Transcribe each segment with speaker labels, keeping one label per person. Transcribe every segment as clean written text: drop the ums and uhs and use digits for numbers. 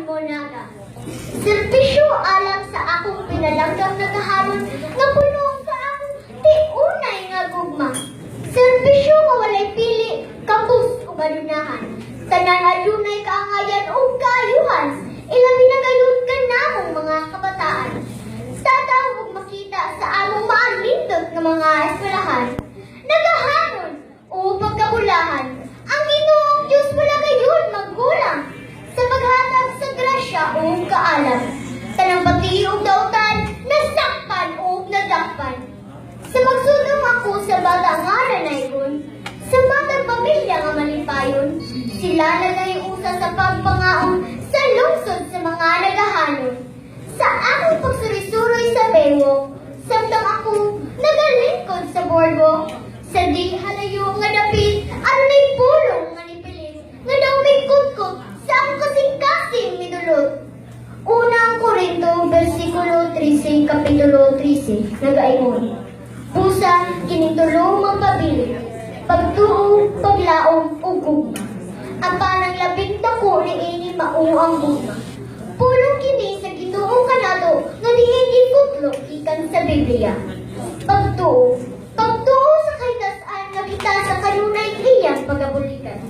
Speaker 1: mo naga. Servisyo alang sa akong pinalanggang nagaharon nga puno sa akong tiunay nga gugma. Servisyo nga walay pili, kabus o balunahan. Tanan adunay kaangayan o kaayuhan. Ilabi na gayon ka namong mga kabataan. Tataw ug makita sa among maalindot nga mga eskwelahan. Nagaharon o pagkabulahan. Ang Ginoong Diyos wala gayon maggulang sa paghatag sa grasya o kaalam. Tanang pati o dautan, nasakpan o nadakpan. Sa magsudong ako sa bata nga nanaygon, sa matang pamilya nga malipayon, sila na naiusa sa pagpangaon sa lungsod sa mga nagahanon. Sa akong pagsurisuri sa bewok, samtang ako nagalingkod sa boardwalk, sa di halayo nga dapit, aronay pulong nga nipilit, nga daw may kutkot sa akong kasing-kasing midulot. Unang Korinto, versikulo 13, kapitulo 13, nag-aingon. Pusa, kinitulong magpabilit, pagtuo, paglaom, ug gugma. Ang parang labing dako ni ini mauang gugma. Pulong kini sa Ginoong kanato nga diin ikutlo ikan sa Biblia. Pagtuo sa kahitasan nga kita sa kanunay iyang pagabulikan.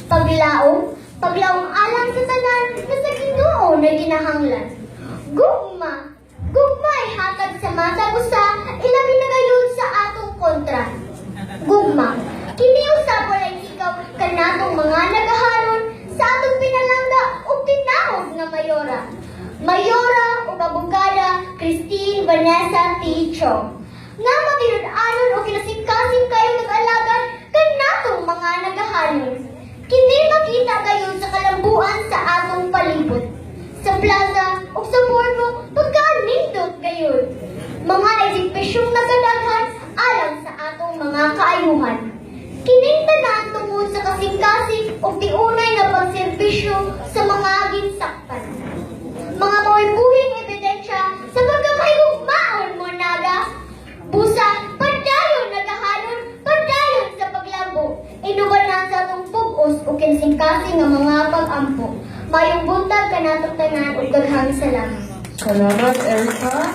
Speaker 1: Paglaom alang sa tanan nga sa Ginoo na ginahanglan. Gugma ay hatag sa matag usa, ilabi na gayon sa atong kontra. Gugma, kini usab walay ikaw kanatong mga nagaharon sa atong pinalangga ug tinawag nga mayora. Mayora ug abogada Christine Vanessa Ticho. Nga matirud-anon o kinasing-kasing kayo nag-alagan kanatong mga nagahanon. Kini makita gayon sa kalambuan sa atong palibot. Sa plaza o sa boardwalk, pagkanindot gayon. Mga exibisyong nagadaghan alang sa atong mga kaayuhan. Kining tanan tungod sa kasing-kasing o tiunay nga pagserbisyo sa mga ginsaktan. Mga maulbuhing ebidensya sa pagkakaigugmaon mo naga. Busa, padayon nagahanon, padayon sa paglambo. Inubanan sa atong pugos o kinsing-kasing nga mga pag-ampo. Mayong buntag kanatong tanan ug daghang salamat.
Speaker 2: Salamat, Erica.